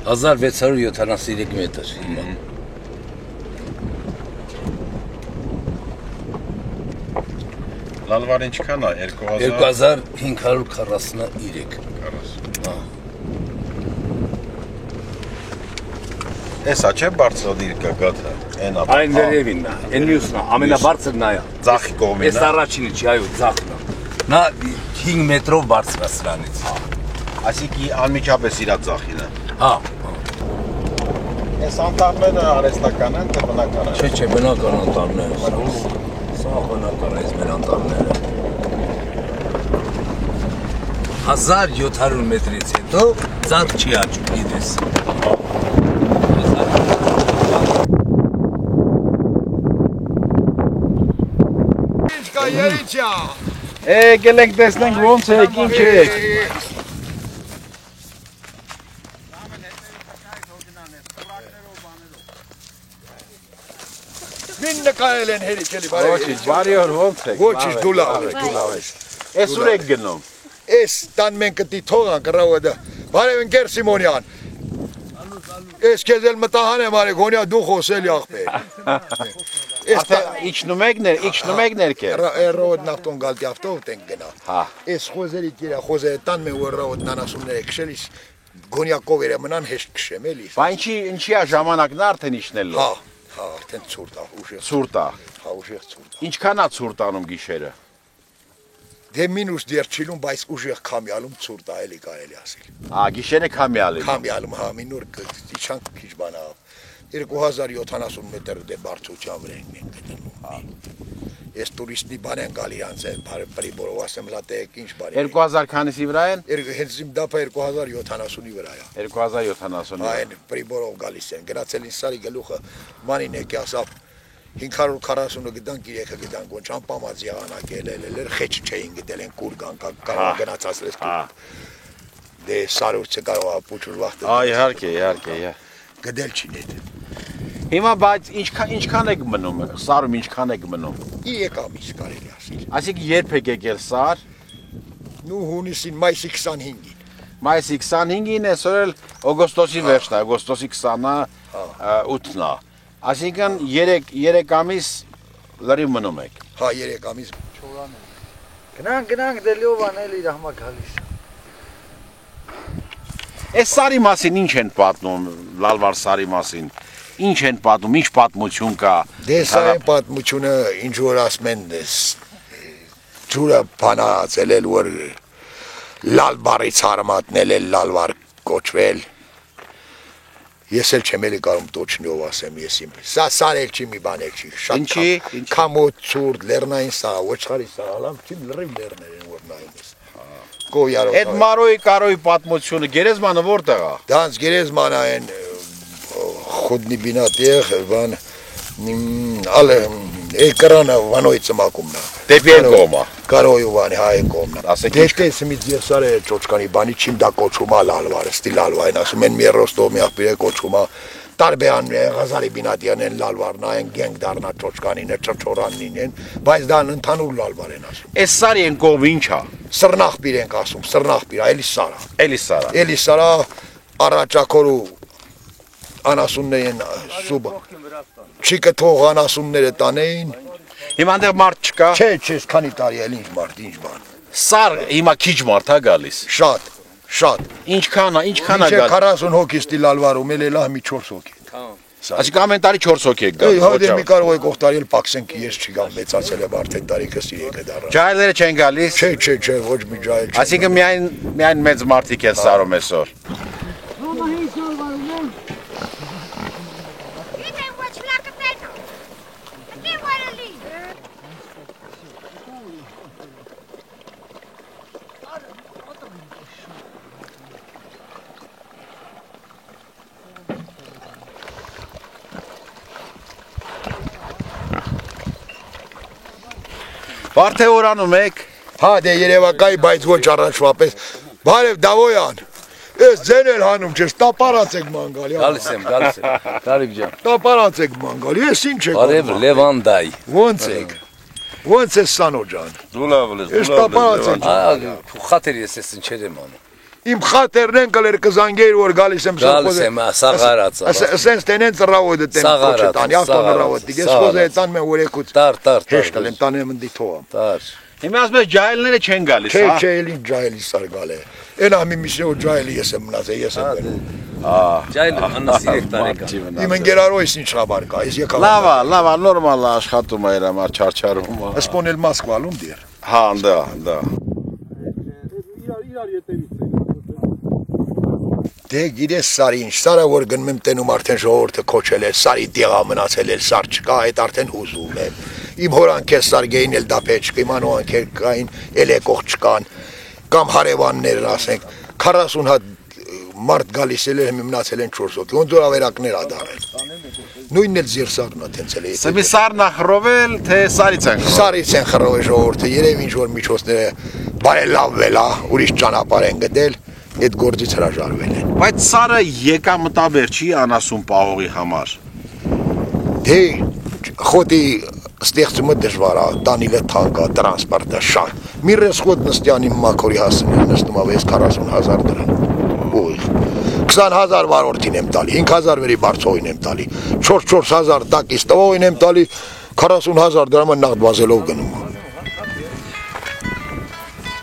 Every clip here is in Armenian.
1673 մետր հիմա։ Լալվարին չքան է 2543։ Էսա չէ բարձրադիր գագաթը, այն վերևին է, այն մյուսն է, ամենաբարձրն է։ Ձախի կողմին է։ Այս առաջինը չի, այո, ձախն է։ Նա 5 մետրով բարձր է սրանից։ Այսինքն անմիջապես իր ձախին է։ Հա։ Այս անտառները արհեստական են, թե բնական են։ Չէ, բնական անտառներ են։ Սա բնական է, այս մեր անտառները։ 1700 մետրից հետո ձախ չի աճում, գիտես։ Եկել ենք տեսնենք ոնց եք, ինչ եք։ Մին նկարել են հերիք էլի բարև։ Ոչինչ, բարի օր, ոնց եք։ Ոչինչ, դու լավ ես։ Էս ուր եք գնում։ Էս տան մենք կտի թողան կռավը։ Բարև ընկեր Սիմոնյան։ Էս քեզ էլ մտահան եմ արի, գոնյա դու խոսել ախպեր։ Իջնում եք ներքև։ Ռոդ նավտոն գալտի ավտով տենք գնա։ Հա։ Էս խոզերի գիրա խոզերը տան մեն որ ռոդ նանասումները քշելիս գոնյակով էր մնան հեշտ քշեմ էլի։ Բա ինչի է ժամանակն արդեն իջնելու։ Հա, արդեն ցուրտ է, ուժեղ։ Ցուրտ է։ Հա, ուժեղ ցուրտ է։ Ինչքան է ցուրտ անում գիշերը։ Դե մինուս դեր չիլում, բայց ուժեղ քամյալում ցուրտ է էլի կարելի ասել։ Հա, գիշերը քամյալ է։ Քամյալում հա մինուր իջանք քիչ բանա 2070 մետր դե բարձրության վրա ենք մենք գտնվում։ Հա։ Ես տուրիստի բան են գալի անց պրիբորով ասեմ լատեք ինչ բան։ 2000 քանիսի վրա են։ Հենց իմ դապա 2070-ի վրա է։ 2070-ի։ Այն պրիբորով գալիս են։ Գրացել ինձ սարի գլուխը մանին եկի ասավ 540-ը գտանք 3-ը գտանք ոնց անպամած եղանակ ելել խեչ չէին գտել են կուր կարող գնացած լես կուր։ Դե սարուց կարող է փուչուր վախտը։ Իհարկե։ Գդել չի նետ։ Հիմա բայց ինչքան եք մնում, սարում ինչքան եք մնում։ 3 ամիս կարելի ասել։ Այսինքն երբ եք եկել սար։ Նու հունիսին մայիսի 25-ին։ Մայիսի 25-ին է սորել օգոստոսի վերջն է, օգոստոսի 28-ն է։ Այսինքն 3 ամիս լրիվ մնում եք։ Հա 3 ամիս։ Գնանք դե լյովան էլի ռահմա գալիս։ Այս սարի մասին ինչ են պատմում, Լալվար սարի մասին։ Ինչ են պատմում, ինչ պատմություն կա։ Դե սա է պատմությունը ինչ որ ասում են ջուրը բանացել էլ որ Լալվարից արմատնել էլ Լալվար կոչվել։ Ես էլ չեմ էլի կարում տոչնյով ասեմ ես իմ։ Սա սարել չի մի բան էլ չի։ Ինչի։ Կամոտ ցուրտ լեռնային սա, ոչխարի սա, ալամ չի լրիվ լեռներ են որ նայում ես։ Գոյարով։ Այդ Մարոյի Կարոյի պատմությունը գերեզմանը որտեղ է։ Դանց գերեզմանա են խոդնի բինատեղ բան ալը էկրանը վանոյի ծմակումն է։ Դեպի այն կողմը։ Կարոյովանի հայ կողմն է։ Ասեք դեշտես մի դերսարը ճոճկանի բանի չիմ դա կոչում է Լալվարը, ստի Լալվային ասում են մի ռոստով մի աղբիր է կոչում է տարբեան Ղազարի բինատյան են Լալվարն են գենք դառնա ճոճկանին է ճոճորանին են, բայց դա ընդհանուր Լալվար են ասում։ Այս սարի այն կողմը ինչ է։ Սռնախբիր ենք ասում, սռնախբիր, էլի սարա։ Էլի սարա։ Առաջակորու անասուններին սուբ չի կթող անասունները տանեին։ Հիմա այնտեղ մարդ չկա։ Չէ, քանի տարի էլ ինչ մարդ, ինչ բան։ Սար հիմա քիչ մարդ է գալիս։ Շատ։ Ինչքան է գալիս։ 40 հոգի ստի Լալվարում էլ լա մի 4 հոգի։ Այսինքն ամեն տարի 4 հոգի եք գալիս։ Հա դե մի կարող եք օգտարել պակսենք ես չգամ մեծացել եմ արդեն տարիքս 3 է դառա։ Ջայլերը չեն գալիս։ Չէ, ոչ մի ջայլ չէ։ Այսինքն միայն մեծ մարդիկ են սարում այսօր։ Բարթե օրանում եք։ Հա դե երևակայի բայց ոչ առաջվապես։ Բարև Դավոյան։ Ես ձեն էլ հանում չէ, տապարած եք մանգալի։ Գալիս եմ։ Կարիվ ջան։ Տապարած եք մանգալի, ես ինչ եք։ Բարև Լևանդայ։ Ոնց եք։ Ոնց է Սանո ջան։ Դու լավ ես։ Ես տապարած եք։ Խաթեր ես ինչեր եմ անում։ Իմ խաթերն են կլեր կզանգեր որ գալիս եմ Գալիս եմ, սաղարած։ Ասենց տենեն ծռավոդը տեն կոչտանի ավտոնռավոտի ես խոզե տան մեն օրեկուց Տար հեշտ եմ տանեմ ընդի թողամ Տար Հիմա ասում ես ջահելները չեն գալիս, հա։ Չէ, էլի ջահելի սարգալ է։ Էն ամի միսիո ջահելի ես եմ մնացել, ես եմ գնում։ Ջայլ 93 տարեկան Իմ ընկերարոյս ինչ խաբար կա, ես եկա։ Լավ, նորմալ աշխատում է իր համար չարչարում։ Սպոնել Մոսկվալում դեր։ Հա, դա։ Դե գիտես Սարի ինչ, Սարը որ գնում եմ տենում արդեն ժողովուրդը քոչել է, Սարի դեղա մնացել է, Սար չկա, այդ արդեն հուզում եմ։ Իմ հորանքեր Սարգեին էլ դապե չկա, իմ անոհանքեր կային, էլ եկող չկան, կամ հարևաններ ասենք, 40 հատ մարդ գալիս էլ եմ մնացել են 4 հոգի, ոնց որ ավերակներ ադարել։ Նույնն էլ Զիրսարն է տենցել է։ Սմիսարն ախրովել, թե Սարից են։ Սարից են խռովել ժողովուրդը, երևի ինչ որ միջոցները բարելավվել է, ուրիշ ճանապարհ են գտել, այդ գործից հրաժարվել են։ Բայց Սարը եկամտաբեր չի անասուն պահողի համար։ Դե խոտի ստեղծումը դժվար է, տանիլը թանկ է, տրանսպորտը շատ։ Մի ռեսխոտ նստյանի մաքորի հասնում նստում է 40,000 դրամ։ Ուղիղ 20,000 վարորդին եմ տալի, 5,000 վերի բարձողին եմ տալի, 4,000 տակից տվողին եմ տալի, 40,000 դրամը նաղդ վազելով գնում է։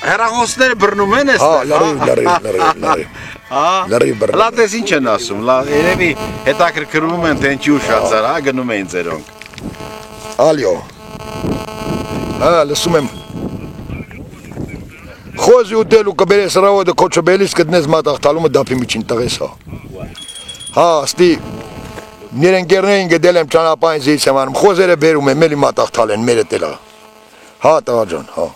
Հեռախոսները բռնում են Հա, էստեղ։ լրիվ։ Հա։ Լրիվ բռնում։ Լատես ինչ են ասում, երևի հետաքրքրվում են թե ինչի ուշացար, հա, գնում էին ձերոնք։ Ալյո։ Հա, լսում եմ։ Խոզի ուտելու կբերես ռավոդը կոչոբելիս կտնես մատաղթալումը դապի միջին տղես հա։ Հա, ստի ներենգերներին գդել եմ ճանապային զից եմ անում, խոզերը բերում եմ, էլի մատաղթալ են, մերը տելա։ Հա, տղա ջան, հա։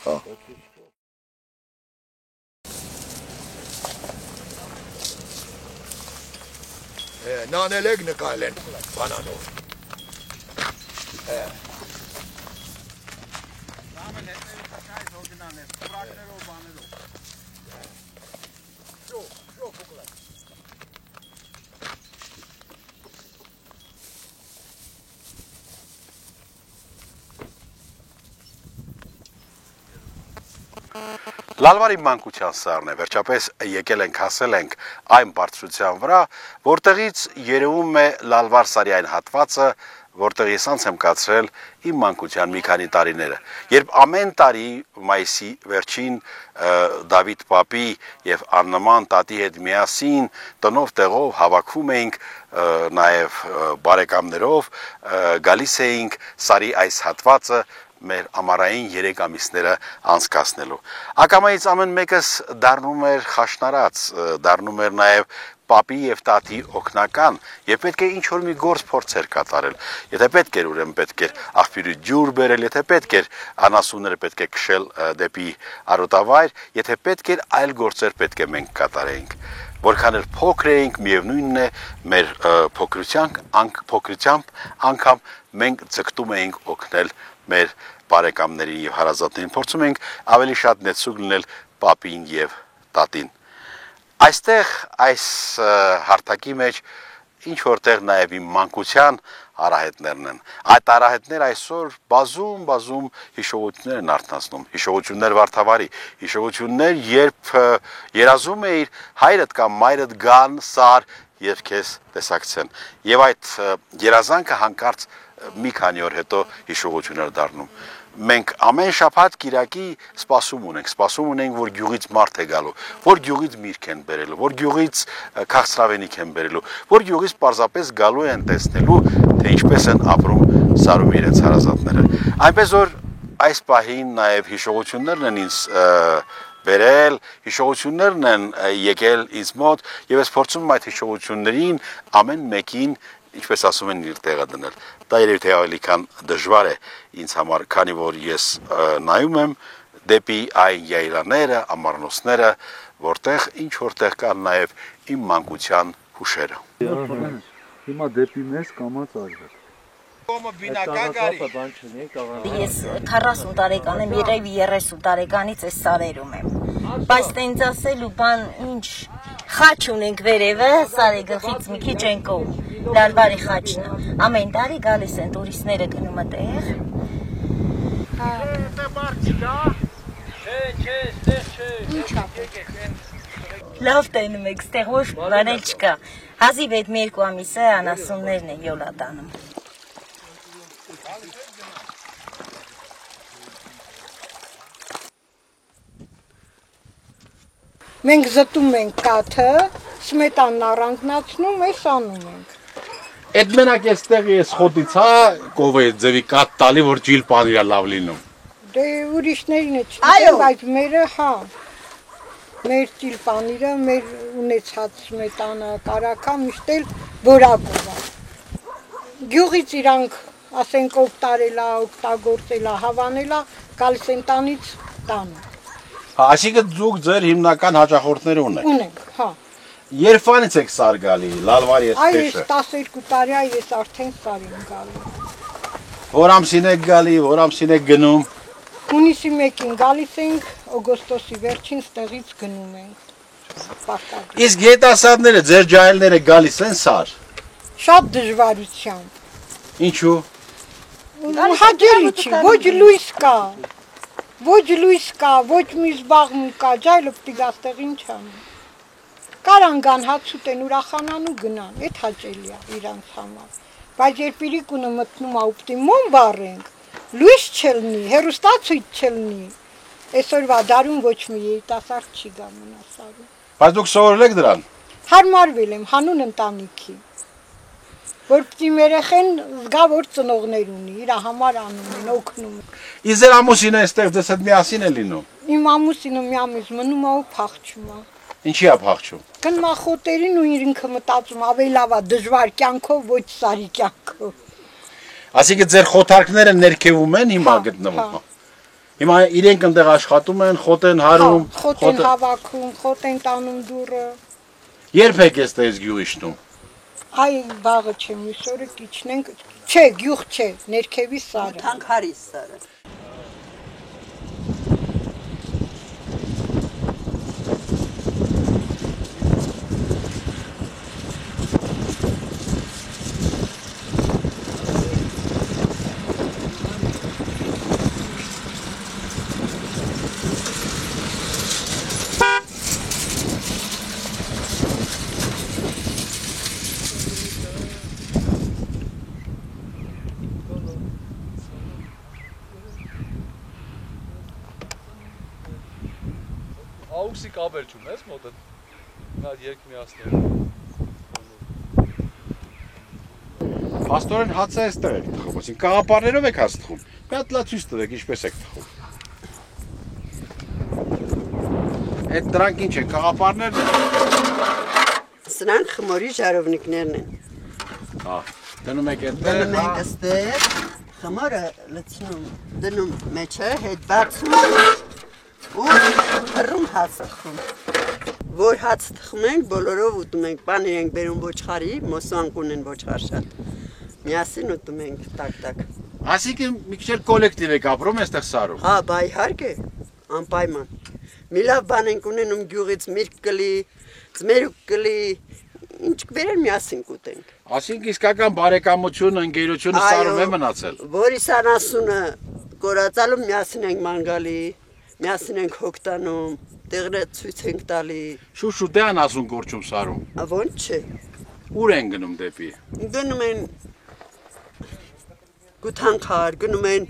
Հա։ Նանել եք նկայել են բանանով։ Լալվարի մանկության սարն է, վերջապես եկել ենք, հասել ենք այն բարձրության վրա, որտեղից երևում է Լալվար սարի այն հատվածը, որտեղ ես անց եմ կացրել իմ մանկության մի քանի տարիները, երբ ամեն տարի մայիսի վերջին Դավիթ պապի եւ աննման տատի հետ միասին տնով տեղով հավաքվում էինք նաեւ բարեկամներով գալիս էինք սարի այս հատվածը մեր ամառային 3 ամիսները անցկացնելու։ Ակամայից ամեն մեկս դառնում էր խաշնարած, դառնում էր նաև պապի եւ տատի օգնական, եւ պետք է ինչ որ մի գործ փորձեր կատարել։ Եթե պետք էր ուրեմն պետք էր աղբյուրի ջուր բերել, եթե պետք էր անասունները պետք է քշել դեպի արոտավայր, եթե պետք էր այլ գործեր պետք է մենք կատարեինք։ Որքան էլ փոքր էինք, միևնույնն է, մեր փոքրությամբ անգամ մենք ցկտում էինք օգնել մեր բարեկամներին եւ հարազատներին, փորձում ենք ավելի շատ նեցուկ լինել պապին եւ տատին։ Այստեղ այս հարթակի մեջ ինչ որտեղ նաեւ իմ մանկության արահետներն են։ Այդ արահետները այսօր բազում հիշողություններ են արթնացնում, հիշողություններ Վարդավառի, հիշողություններ, երբ երազում էիր հայրդ կամ մայրդ գան սար եւ քեզ տեսակցեն։ Եվ այդ երազանքը հանկարծ մի քանի օր հետո հիշողություններ դառնում։ Մենք ամեն շաբաթ Կիրակի սպասում ունենք, որ գյուղից մարդ է գալու, որ գյուղից միրգ են բերելու, որ գյուղից քաղցրավենիք են բերելու, որ գյուղից պարզապես գալու են տեսնելու, թե ինչպես են ապրում սարում իրենց հարազատները։ Այնպես որ այս պահին նաև հիշողություններն են ինձ բերել, հիշողություններն են եկել ինձ մոտ եւ ես փորձում եմ այդ հիշողություններին ամեն մեկին ինչպես ասում են իր տեղը դնել։ Դա երևի թե ավելի քան դժվար է ինձ համար, քանի որ ես նայում եմ դեպի այն յայլաները, ամառնոցները, որտեղ ինչ որտեղ կան նաև իմ մանկության հուշերը։ Հիմա դեպի մեզ կամած արժեք։ Ես 40 տարեկան եմ, երևի 30 տարեկանից այս սարերում եմ։ Բայց տենց ասելու բան ինչ խաչ ունենք վերևը, սարի գլխից մի քիչ են կողմ։ Լալվարի խաչն է։ Ամեն տարի գալիս են տուրիստները գնում այդտեղ։ Լավ տենում եք, ստեղ ոչ բանել չկա։ Հազիվ այդ մի երկու ամիսը անասուններն են յոլա տանում։ Մենք զտում ենք կաթը, սմետանն առանձնացնում, այս անում ենք։ Այդ մենակ այստեղ ես խոտից հա կովե ձևի կատ տալի որ ջիլ պանիրա լավ լինում։ Դե ուրիշներին է չգիտեմ, բայց մերը հա։ Մեր ճիլպանիրը, մեր ունեցած սմետանը, կարակա միշտ էլ որակով է։ Գյուղից իրանք, ասենք օգտարելա, օգտագործելա, հավանելա, գալիս են տանից տանը։ Հա, այսինքն դուք ձեր հիմնական հաճախորդները ունեք։ Ունենք, հա։ Երբանից եք սար գալի, լալվարի Այ այս ես 12 տարի է ես արդեն սար եմ գալի։ Որ ամսին եք գալի, որ ամսին եք գնում։ Հունիսի 1-ին գալիս ենք, օգոստոսի վերջին ստեղից գնում ենք։ Պարտադիր։ Իսկ երիտասարդները, ձեր ջահելները գալիս են սար։ Շատ դժվարությամբ։ Ինչու։ Հաջելի չի, ոչ լույս կա, ոչ մի զբաղում կա, ջայլը պտի գաստեղ ինչ անում։ Կարան գան հաց ուտեն ուրախանան ու գնան, այդ հաճելի է իրանց համար։ Բայց երբ իրիկունը մտնում է ու պտի մոմ վառենք, լույս չլնի, հեռուստացույց չլնի, այսօրվա դարում ոչ մի երիտասարդ չի գա մնասարում։ Բայց դուք սովորել եք դրան։ Հարմարվել եմ հանուն ընտանիքի, որ պտի մեր երեխեն զգա որ ծնողներ ունի, իր համար անում են, օգնում են։ Իսկ ձեր ամուսինը այստեղ ձեզ հետ միասին է լինում։ Իմ ամուսինը մի ամիս մնում է ու փախչում է։ Ինչի է փախչում։ Գնում է խոտերին ու ինքը մտածում ավելի լավ է դժվար կյանքով, ոչ սարի կյանքով։ Այսինքն ձեր խոթարքները ներքևում են հիմա գտնվում։ Հիմա իրենք այնտեղ աշխատում են, խոտ են հարում, խոտ են հավաքում, խոտ են տանում դուրը։ Երբ եք այստեղ գյուղ իջնում։ Այ բաղը չէ, մյուս օրը կիջնենք, չէ, գյուղ չէ, ներքևի սարը։ Թանկարի սարը։ Աուքսի կաբեր չուն ես մոտդ։ Նա երկ միացնող։ Փաստորեն հացը այստեղ եք թխում, այսինքն կաղապարներով եք հաց թխում։ Մի հատ լա ցույց տվեք ինչպես եք թխում։ Այդ դրանք ինչ են, կաղապարներն են։ Սրանք խմորի ժարովնիկներն են։ Հա, դնում եք Դնում այդտեղ։ ենք այստեղ, խմորը լցնում, դնում մեջը, հետ բացում ու հռում հաց թխում։ Որ հաց թխում ենք, բոլորով ուտում ենք, պանիր ենք բերում ոչխարի, մոսանք ունեն ոչխար շատ։ Միասին ուտում ենք տակ-տակ։ Այսինքն մի քիչ էլ կոլեկտիվ եք ապրում այստեղ սարում։ Հա, բա իհարկե, անպայման։ Մի լավ բան ենք ունենում գյուղից միրգ կլի, ձմերուկ կլի, ինչ կբերեն միասին կուտենք։ Այսինքն իսկական բարեկամությունը, ընկերությունը սարում է մնացել։ Որի սանասունը կորածալու միասին ենք մանգալի, միասին ենք հոգտանում, տեղը ցույց ենք տալի։ Շուշուտ է անասուն գործում սարում։ Ոնց չէ։ Ուր են գնում դեպի։ Գնում են գութանքար, գնում են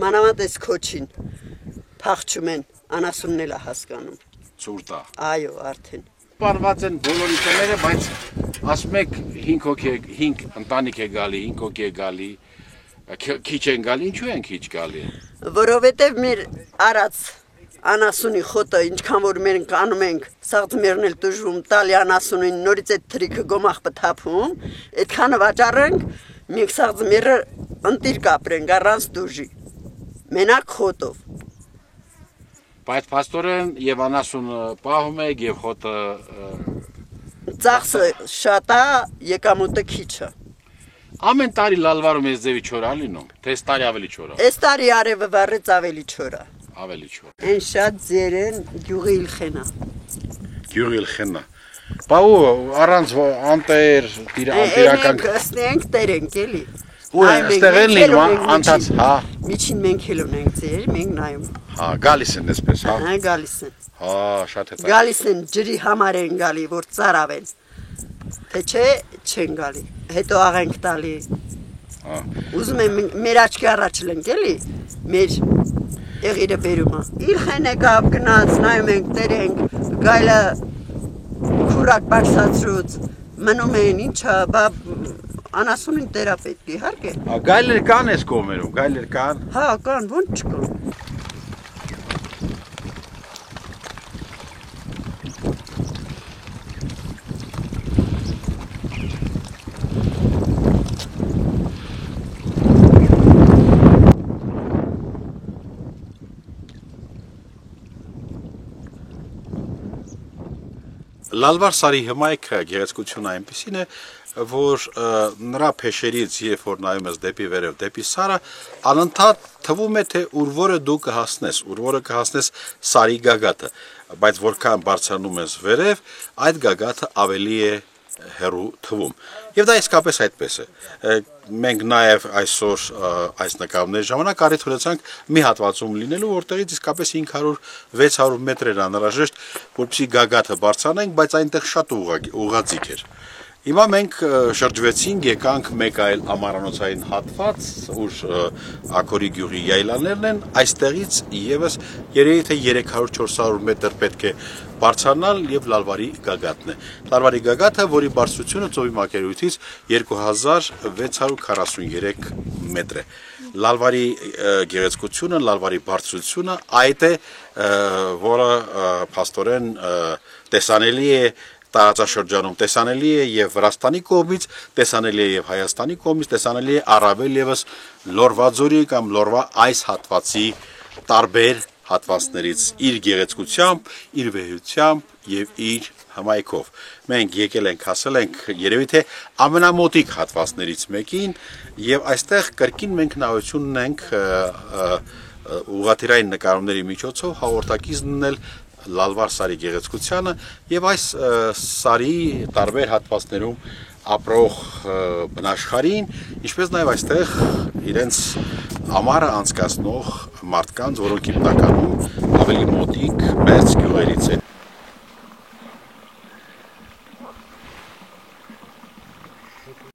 մանավանդ այս քոչին, փախչում են, անասունն էլ է հասկանում։ Ցուրտա։ Այո, արդեն։ Պարված են բոլորի տները, բայց ասում եք 5 հոգի, 5 ընտանիք է գալի, 5 հոգի է գալի, քիչ են գալի, ինչու են քիչ գալի։ Որովհետև մեր արած անասունի խոտը ինչքան որ մենք անում ենք, սաղձմերն էլ դժվում, տալի անասունին նորից այդ թրիքը գոմախ պթափում, այդքանը վաճառենք, մենք սաղձմերը ընտիր կապրենք առանց դուժի, մենակ խոտով։ Բայց փաստորեն եւ անասունը պահում եք եւ խոտը Ծախսը շատ է, եկամուտը քիչ է։ ամեն տարի լալվարում ես ձևի չոր է լինում, թե այս տարի ավելի չոր է, Այս տարի արևը վառեց ավելի չոր է։ ավելի չոր։ Այն շատ ձեր են գյուղի իլխենա։ Գյուղի խնա։ Բա ու առանց անտեր, անտիրական Ենք տեր ենք էլի։ Ու այստեղ են լինում անցած, հա։ Միջին մենք էլ ունենք ձեր, մենք նայում։ Հա, գալիս են այսպես, հա։ Հա, գալիս են։ Հա, շատ է։ Գալիս են ջրի համար են գալի, որ ծարավեն։ Թե չէ, չեն գալի։ Հետո աղենք տալի։ Հա։ Ուզում եմ մեր աչքի առաջ լենք էլի, մեր եղիրը բերում է։ Իր խենեկավ գնաց, նայում ենք, տերենք, գայլը քուրակ բարձացրուց, մնում են, ինչա, բա անասունին տերա պետք է, իհարկե։ Գայլեր կան այս կողմերում, գայլեր կան։ Հա, կան, ոնց չկան։ Լալվար սարի հմայքը գեղեցկությունը այնպեսին է, որ նրա փեշերից, երբ որ նայում ես դեպի վերև, դեպի սարը, անընդհատ թվում է, թե ուր որը դու կհասնես սարի գագաթը, բայց որքան բարձրանում ես վերև, այդ գագաթը ավելի է հեռու թվում։ Եվ դա իսկապես այդպես է։ Մենք նաև այսօր այս նկարների ժամանակ առիթ ունեցանք մի հատվածում լինելու, որտեղից իսկապես 500-600 մետր էր անհրաժեշտ, որպեսզի գագաթը բարձրանենք, բայց այնտեղ շատ ուղղաձիգ էր։ Հիմա մենք շրջվեցինք, եկանք մեկ այլ ամառանոցային հատված, ուր Աքորի գյուղի յայլաներն են, այստեղից եւս երևի թե 300-400 մետր պետք է բարձրանալ եւ Լալվարի գագաթն է։ Լալվարի գագաթը, որի բարձրությունը ծովի մակերույթից 2643 մետր է։ Լալվարի գեղեցկությունը, Լալվարի բարձրությունը այդ է, որը փաստորեն տեսանելի է տարածաշրջանում, տեսանելի է եւ Վրաստանի կողմից, տեսանելի է եւ Հայաստանի կողմից, տեսանելի է առավել եւս Լորվաձորի կամ Լորվա այս հատվածի տարբեր հատվածներից իր գեղեցկությամբ, իր վեհությամբ եւ իր հմայքով։ Մենք եկել ենք, հասել ենք երևի թե ամենամոտիկ հատվածներից մեկին եւ այստեղ կրկին մենք նայություն ունենք ուղղաթիռային նկարումների միջոցով հաղորդակից դնել Լալվար սարի գեղեցկությանը եւ այս սարի տարբեր հատվածներում ապրող բնաշխարհին, ինչպես նաեւ այստեղ իրենց ամառը անցկացնող մարդկանց, որոնք հիմնականում ավելի մոտիկ մեծ գյուղերից են։